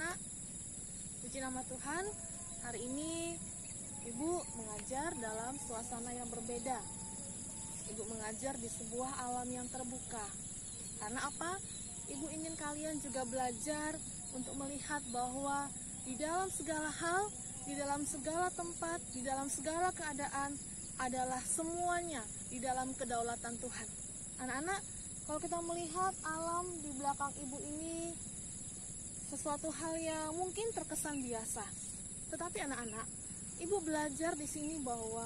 anak-anak, puji nama Tuhan. Hari ini Ibu mengajar dalam suasana yang berbeda. Ibu mengajar di sebuah alam yang terbuka. Karena apa? Ibu ingin kalian juga belajar untuk melihat bahwa di dalam segala hal, di dalam segala tempat, di dalam segala keadaan adalah semuanya di dalam kedaulatan Tuhan. Anak-anak, kalau kita melihat alam di belakang Ibu ini sesuatu hal yang mungkin terkesan biasa. Tetapi anak-anak, Ibu belajar di sini bahwa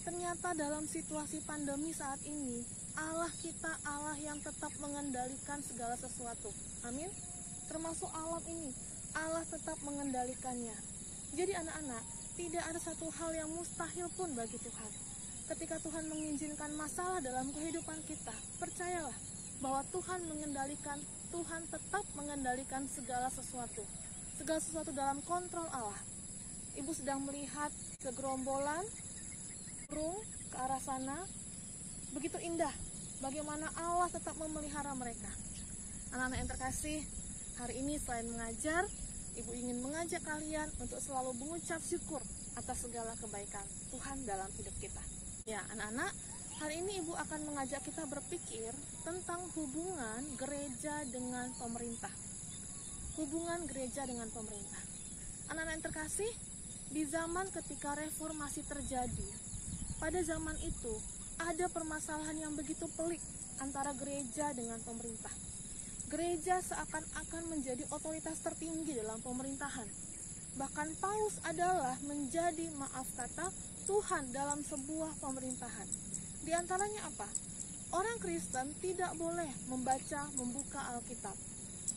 ternyata dalam situasi pandemi saat ini, Allah kita Allah yang tetap mengendalikan segala sesuatu. Amin. Termasuk alam ini, Allah tetap mengendalikannya. Jadi anak-anak, tidak ada satu hal yang mustahil pun bagi Tuhan. Ketika Tuhan mengizinkan masalah dalam kehidupan kita, percayalah bahwa Tuhan mengendalikan, Tuhan tetap mengendalikan segala sesuatu. Segala sesuatu dalam kontrol Allah. Ibu sedang melihat segerombolan burung ke arah sana. Begitu indah bagaimana Allah tetap memelihara mereka. Anak-anak yang terkasih, hari ini selain mengajar, Ibu ingin mengajak kalian untuk selalu mengucap syukur atas segala kebaikan Tuhan dalam hidup kita. Ya, anak-anak, hari ini Ibu akan mengajak kita berpikir tentang hubungan gereja dengan pemerintah. Hubungan gereja dengan pemerintah. Anak-anak yang terkasih, di zaman ketika reformasi terjadi, pada zaman itu ada permasalahan yang begitu pelik antara gereja dengan pemerintah. Gereja seakan-akan menjadi otoritas tertinggi dalam pemerintahan. Bahkan Paus adalah menjadi, maaf kata, Tuhan dalam sebuah pemerintahan. Di antaranya apa? Orang Kristen tidak boleh membuka Alkitab.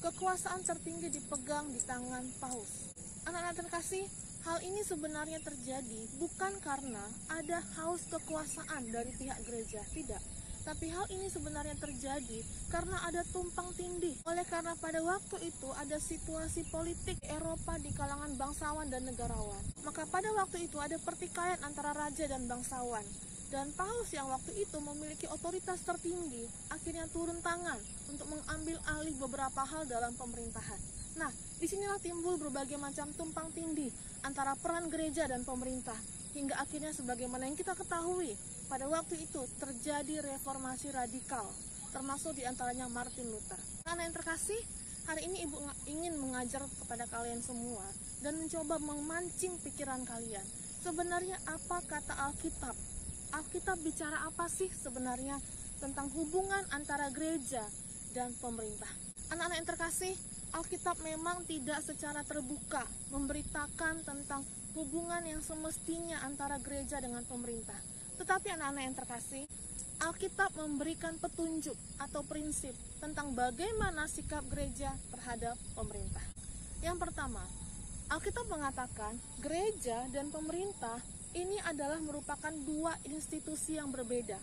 Kekuasaan tertinggi dipegang di tangan Paus. Anak-anak terkasih, hal ini sebenarnya terjadi bukan karena ada haus kekuasaan dari pihak gereja, tidak. Tapi hal ini sebenarnya terjadi karena ada tumpang tindih. Oleh karena pada waktu itu ada situasi politik Eropa di kalangan bangsawan dan negarawan. Maka pada waktu itu ada pertikaian antara raja dan bangsawan. Dan Paus yang waktu itu memiliki otoritas tertinggi akhirnya turun tangan untuk mengambil alih beberapa hal dalam pemerintahan. Nah, disinilah timbul berbagai macam tumpang tindih antara peran gereja dan pemerintah. Hingga akhirnya sebagaimana yang kita ketahui, pada waktu itu terjadi reformasi radikal, termasuk diantaranya Martin Luther. Anak yang terkasih, hari ini Ibu ingin mengajar kepada kalian semua dan mencoba memancing pikiran kalian. Sebenarnya apa kata Alkitab? Alkitab bicara apa sih sebenarnya tentang hubungan antara gereja dan pemerintah? Anak-anak yang terkasih, Alkitab memang tidak secara terbuka memberitakan tentang hubungan yang semestinya antara gereja dengan pemerintah. Tetapi anak-anak yang terkasih, Alkitab memberikan petunjuk atau prinsip tentang bagaimana sikap gereja terhadap pemerintah. Yang pertama, Alkitab mengatakan gereja dan pemerintah ini adalah merupakan dua institusi yang berbeda.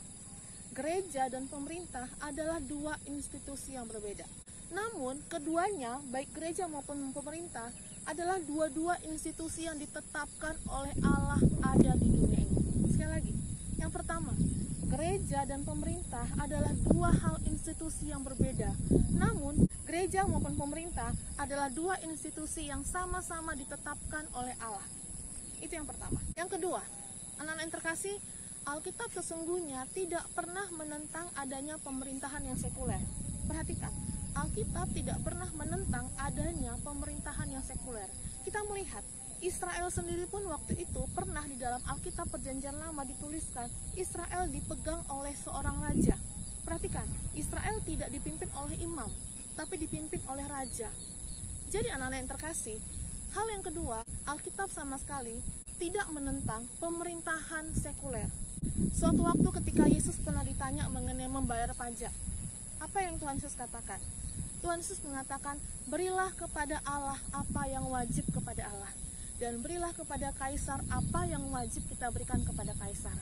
Gereja dan pemerintah adalah dua institusi yang berbeda. Namun, keduanya, baik gereja maupun pemerintah, adalah dua-dua institusi yang ditetapkan oleh Allah ada di dunia ini. Sekali lagi, yang pertama, gereja dan pemerintah adalah dua hal institusi yang berbeda. Namun, gereja maupun pemerintah adalah dua institusi yang sama-sama ditetapkan oleh Allah. Itu yang pertama. Yang kedua, anak-anak yang terkasih, Alkitab sesungguhnya tidak pernah menentang adanya pemerintahan yang sekuler. Perhatikan, Alkitab tidak pernah menentang adanya pemerintahan yang sekuler. Kita melihat, Israel sendiri pun waktu itu pernah di dalam Alkitab Perjanjian Lama dituliskan, Israel dipegang oleh seorang raja. Perhatikan, Israel tidak dipimpin oleh imam, tapi dipimpin oleh raja. Jadi anak-anak yang terkasih, hal yang kedua, Alkitab sama sekali tidak menentang pemerintahan sekuler. Suatu waktu ketika Yesus pernah ditanya mengenai membayar pajak, apa yang Tuhan Yesus katakan? Tuhan Yesus mengatakan, berilah kepada Allah apa yang wajib kepada Allah, dan berilah kepada Kaisar apa yang wajib kita berikan kepada Kaisar.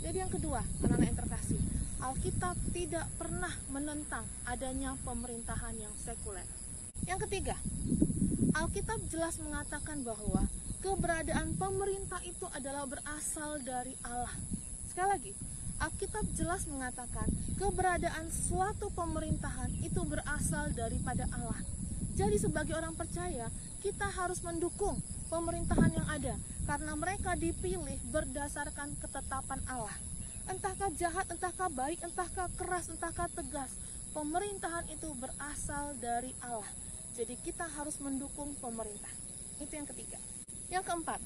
Jadi yang kedua, anak-anak yang terkasih, Alkitab tidak pernah menentang adanya pemerintahan yang sekuler. Yang ketiga, Alkitab jelas mengatakan bahwa keberadaan pemerintah itu adalah berasal dari Allah. Sekali lagi, Alkitab jelas mengatakan keberadaan suatu pemerintahan itu berasal daripada Allah. Jadi sebagai orang percaya, kita harus mendukung pemerintahan yang ada karena mereka dipilih berdasarkan ketetapan Allah. Entahkah jahat, entahkah baik, entahkah keras, entahkah tegas, pemerintahan itu berasal dari Allah. Jadi kita harus mendukung pemerintah. Itu yang ketiga. Yang keempat,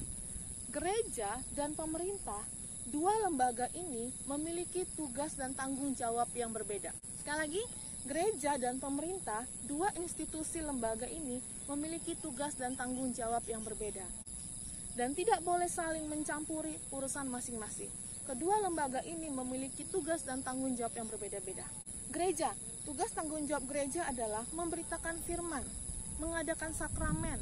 gereja dan pemerintah, dua lembaga ini memiliki tugas dan tanggung jawab yang berbeda. Sekali lagi, gereja dan pemerintah, dua institusi lembaga ini memiliki tugas dan tanggung jawab yang berbeda. Dan tidak boleh saling mencampuri urusan masing-masing. Kedua lembaga ini memiliki tugas dan tanggung jawab yang berbeda-beda. Gereja, tugas tanggung jawab gereja adalah memberitakan firman, mengadakan sakramen,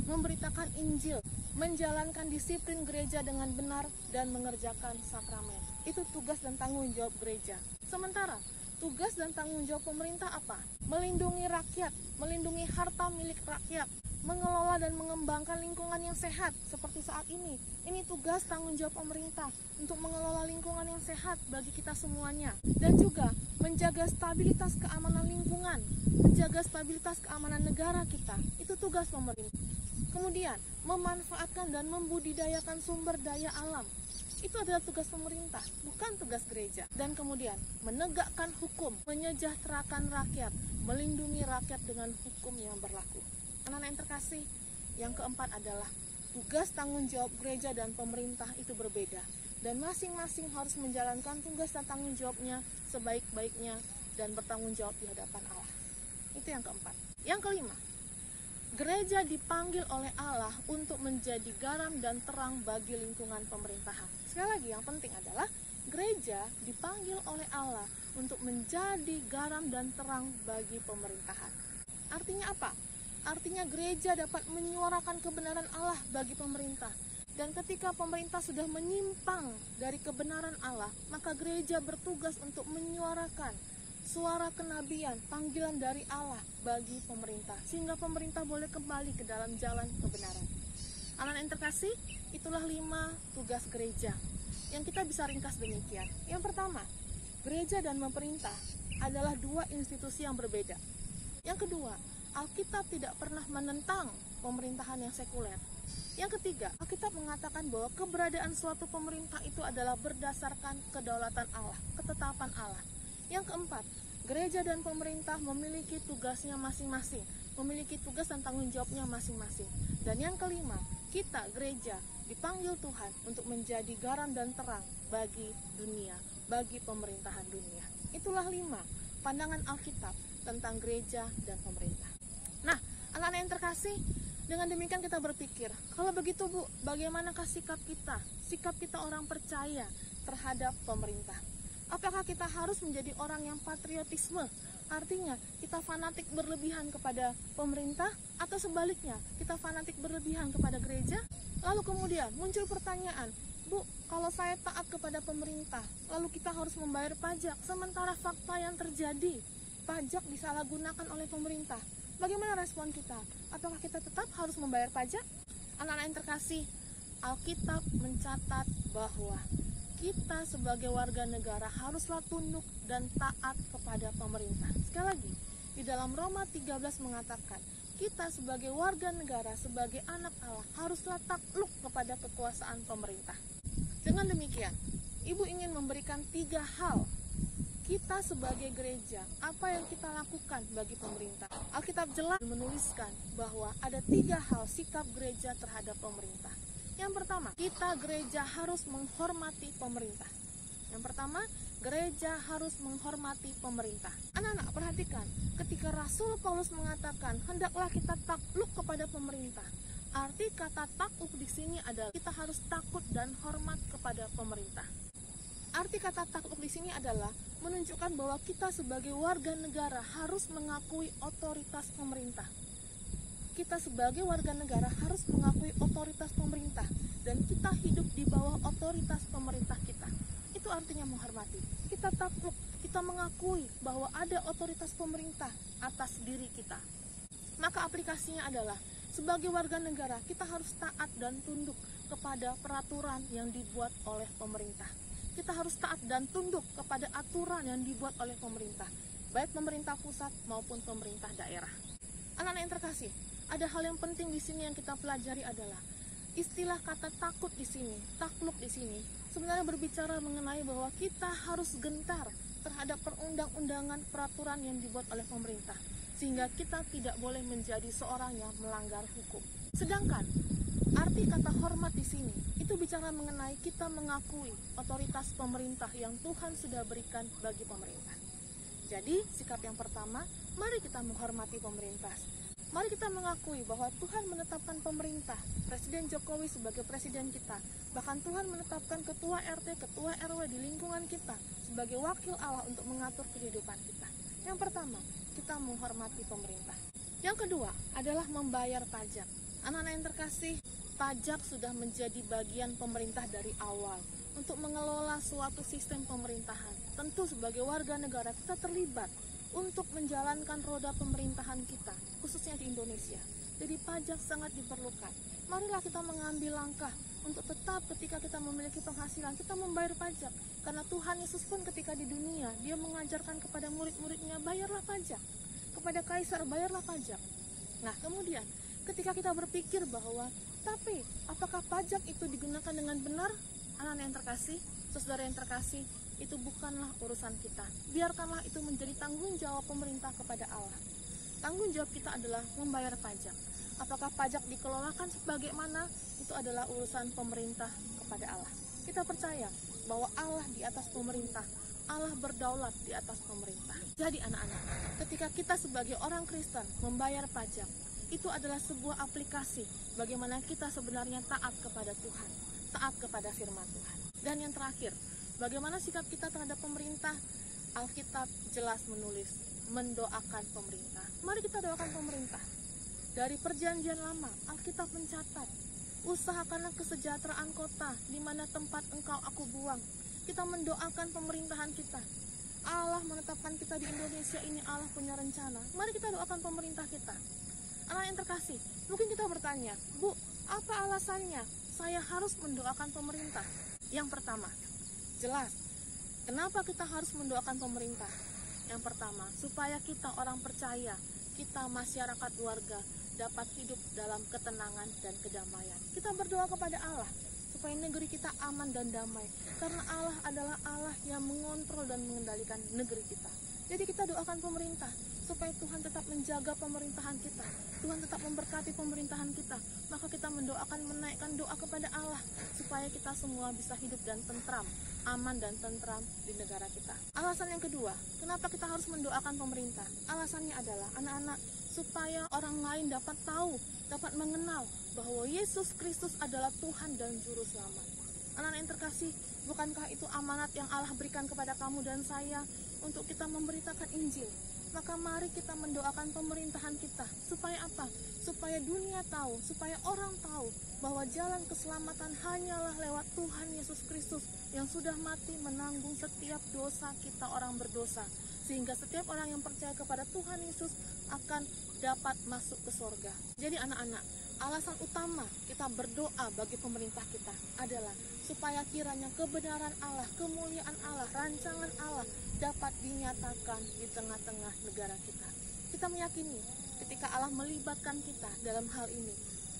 memberitakan Injil, menjalankan disiplin gereja dengan benar, dan mengerjakan sakramen. Itu tugas dan tanggung jawab gereja. Sementara tugas dan tanggung jawab pemerintah apa? Melindungi rakyat, melindungi harta milik rakyat, mengelola dan mengembangkan lingkungan yang sehat seperti saat ini. Ini tugas tanggung jawab pemerintah untuk mengelola lingkungan yang sehat bagi kita semuanya. Dan juga menjaga stabilitas keamanan lingkungan, menjaga stabilitas keamanan negara kita. Itu tugas pemerintah. Kemudian, memanfaatkan dan membudidayakan sumber daya alam. Itu adalah tugas pemerintah, bukan tugas gereja. Dan kemudian, menegakkan hukum, menyejahterakan rakyat, melindungi rakyat dengan hukum yang berlaku. Anak-anak yang terkasih, yang keempat adalah tugas tanggung jawab gereja dan pemerintah itu berbeda. Dan masing-masing harus menjalankan tugas dan tanggung jawabnya sebaik-baiknya dan bertanggung jawab di hadapan Allah. Itu yang keempat. Yang kelima, gereja dipanggil oleh Allah untuk menjadi garam dan terang bagi lingkungan pemerintahan. Sekali lagi, yang penting adalah gereja dipanggil oleh Allah untuk menjadi garam dan terang bagi pemerintahan. Artinya apa? Artinya gereja dapat menyuarakan kebenaran Allah bagi pemerintah. Dan ketika pemerintah sudah menyimpang dari kebenaran Allah, maka gereja bertugas untuk menyuarakan suara kenabian, panggilan dari Allah bagi pemerintah, sehingga pemerintah boleh kembali ke dalam jalan kebenaran. Anak-anak yang terkasih, itulah 5 tugas gereja yang kita bisa ringkas demikian. Yang pertama, gereja dan pemerintah adalah 2 institusi yang berbeda. Yang kedua, Alkitab tidak pernah menentang pemerintahan yang sekuler. Yang ketiga, Alkitab mengatakan bahwa keberadaan suatu pemerintah itu adalah berdasarkan kedaulatan Allah, ketetapan Allah. Yang keempat, gereja dan pemerintah memiliki tugasnya masing-masing, memiliki tugas dan tanggung jawabnya masing-masing. Dan yang kelima, kita gereja dipanggil Tuhan untuk menjadi garam dan terang bagi dunia, bagi pemerintahan dunia. Itulah 5 pandangan Alkitab tentang gereja dan pemerintah. Nah, anak-anak yang terkasih, dengan demikian kita berpikir, kalau begitu Bu, bagaimanakah sikap kita orang percaya terhadap pemerintah? Apakah kita harus menjadi orang yang patriotisme? Artinya kita fanatik berlebihan kepada pemerintah, atau sebaliknya kita fanatik berlebihan kepada gereja? Lalu kemudian muncul pertanyaan, Bu, kalau saya taat kepada pemerintah, lalu kita harus membayar pajak, sementara fakta yang terjadi, pajak disalahgunakan oleh pemerintah. Bagaimana respon kita? Apakah kita tetap harus membayar pajak? Anak-anak yang terkasih, Alkitab mencatat bahwa kita sebagai warga negara haruslah tunduk dan taat kepada pemerintah. Sekali lagi, di dalam Roma 13 mengatakan, kita sebagai warga negara, sebagai anak Allah, haruslah takluk kepada kekuasaan pemerintah. Dengan demikian, Ibu ingin memberikan 3 hal kita sebagai gereja, apa yang kita lakukan bagi pemerintah. Alkitab jelas menuliskan bahwa ada 3 hal sikap gereja terhadap pemerintah. Yang pertama, kita gereja harus menghormati pemerintah. Yang pertama, gereja harus menghormati pemerintah. Anak-anak, perhatikan, ketika Rasul Paulus mengatakan, hendaklah kita takluk kepada pemerintah. Arti kata takluk di sini adalah kita harus takut dan hormat kepada pemerintah. Arti kata takluk di sini adalah menunjukkan bahwa kita sebagai warga negara harus mengakui otoritas pemerintah. Kita sebagai warga negara harus mengakui otoritas pemerintah dan kita hidup di bawah otoritas pemerintah kita. Itu artinya menghormati. Kita takluk, kita mengakui bahwa ada otoritas pemerintah atas diri kita. Maka aplikasinya adalah sebagai warga negara kita harus taat dan tunduk kepada peraturan yang dibuat oleh pemerintah. Kita harus taat dan tunduk kepada aturan yang dibuat oleh pemerintah, baik pemerintah pusat maupun pemerintah daerah. Anak-anak yang terkasih, ada hal yang penting di sini yang kita pelajari adalah istilah kata takut di sini, takluk di sini sebenarnya berbicara mengenai bahwa kita harus gentar terhadap perundang-undangan peraturan yang dibuat oleh pemerintah, sehingga kita tidak boleh menjadi seorang yang melanggar hukum. Sedangkan arti kata hormat di sini itu bicara mengenai kita mengakui otoritas pemerintah yang Tuhan sudah berikan bagi pemerintah. Jadi sikap yang pertama, mari kita menghormati pemerintah. Mari kita mengakui bahwa Tuhan menetapkan pemerintah, Presiden Jokowi sebagai presiden kita. Bahkan Tuhan menetapkan ketua RT, ketua RW di lingkungan kita sebagai wakil Allah untuk mengatur kehidupan kita. Yang pertama, kita menghormati pemerintah. Yang kedua adalah membayar pajak. Anak-anak yang terkasih, pajak sudah menjadi bagian pemerintah dari awal untuk mengelola suatu sistem pemerintahan. Tentu sebagai warga negara kita terlibat untuk menjalankan roda pemerintahan kita, khususnya di Indonesia. Jadi pajak sangat diperlukan. Marilah kita mengambil langkah untuk tetap ketika kita memiliki penghasilan, kita membayar pajak. Karena Tuhan Yesus pun ketika di dunia, dia mengajarkan kepada murid-muridnya, bayarlah pajak. Kepada kaisar, bayarlah pajak. Nah, kemudian ketika kita berpikir bahwa, tapi apakah pajak itu digunakan dengan benar? Anak-anak yang terkasih, saudara yang terkasih, itu bukanlah urusan kita. Biarkanlah itu menjadi tanggung jawab pemerintah kepada Allah. Tanggung jawab kita adalah membayar pajak. Apakah pajak dikelolakan sebagaimana? Itu adalah urusan pemerintah kepada Allah. Kita percaya bahwa Allah di atas pemerintah, Allah berdaulat di atas pemerintah. Jadi anak-anak, ketika kita sebagai orang Kristen membayar pajak, itu adalah sebuah aplikasi bagaimana kita sebenarnya taat kepada Tuhan, taat kepada firman Tuhan. Dan yang terakhir, bagaimana sikap kita terhadap pemerintah? Alkitab jelas menulis, mendoakan pemerintah. Mari kita doakan pemerintah. Dari perjanjian lama, Alkitab mencatat, usahakanlah kesejahteraan kota di mana tempat engkau aku buang. Kita mendoakan pemerintahan kita. Allah menetapkan kita di Indonesia ini, Allah punya rencana. Mari kita doakan pemerintah kita. Anak yang terkasih, mungkin kita bertanya, Bu, apa alasannya saya harus mendoakan pemerintah? Yang pertama, jelas, kenapa kita harus mendoakan pemerintah? Yang pertama, supaya kita orang percaya, kita masyarakat warga dapat hidup dalam ketenangan dan kedamaian. Kita berdoa kepada Allah supaya negeri kita aman dan damai, karena Allah adalah Allah yang mengontrol dan mengendalikan negeri kita. Jadi kita doakan pemerintah supaya Tuhan tetap menjaga pemerintahan kita, Tuhan tetap memberkati pemerintahan kita. Maka kita mendoakan, menaikkan doa kepada Allah supaya kita semua bisa hidup dan tentram, aman dan tentram di negara kita. Alasan yang kedua, kenapa kita harus mendoakan pemerintah? Alasannya adalah anak-anak, supaya orang lain dapat tahu, dapat mengenal bahwa Yesus Kristus adalah Tuhan dan Juru Selamat. Anak-anak yang terkasih, bukankah itu amanat yang Allah berikan kepada kamu dan saya untuk kita memberitakan Injil? Maka mari kita mendoakan pemerintahan kita. Supaya apa? Supaya dunia tahu, supaya orang tahu bahwa jalan keselamatan hanyalah lewat Tuhan Yesus Kristus yang sudah mati menanggung setiap dosa kita orang berdosa. Sehingga setiap orang yang percaya kepada Tuhan Yesus akan dapat masuk ke surga. Jadi anak-anak, alasan utama kita berdoa bagi pemerintah kita adalah supaya kiranya kebenaran Allah, kemuliaan Allah, rancangan Allah dapat dinyatakan di tengah-tengah negara kita. Kita meyakini ketika Allah melibatkan kita dalam hal ini,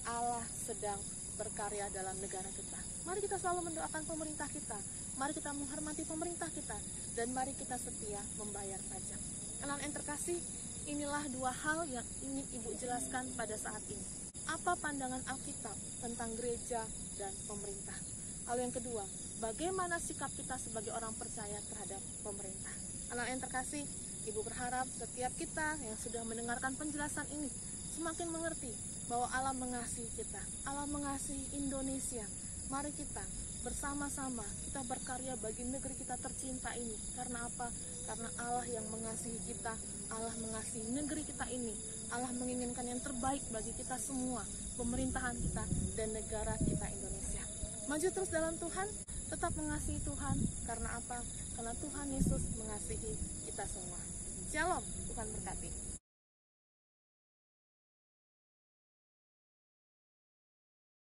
Allah sedang berkarya dalam negara kita. Mari kita selalu mendoakan pemerintah kita, mari kita menghormati pemerintah kita, dan mari kita setia membayar pajak. Anak yang terkasih, inilah dua hal yang ingin Ibu jelaskan pada saat ini. Apa pandangan Alkitab tentang gereja dan pemerintah? Lalu yang kedua, bagaimana sikap kita sebagai orang percaya terhadap pemerintah? Anak yang terkasih, Ibu berharap setiap kita yang sudah mendengarkan penjelasan ini semakin mengerti bahwa Allah mengasihi kita, Allah mengasihi Indonesia. Mari kita bersama-sama kita berkarya bagi negeri kita tercinta ini. Karena apa? Karena Allah yang mengasihi kita, Allah mengasihi negeri kita ini. Allah menginginkan yang terbaik bagi kita semua, pemerintahan kita dan negara kita Indonesia. Maju terus dalam Tuhan, tetap mengasihi Tuhan. Karena apa? Karena Tuhan Yesus mengasihi kita semua. Shalom, Tuhan berkati.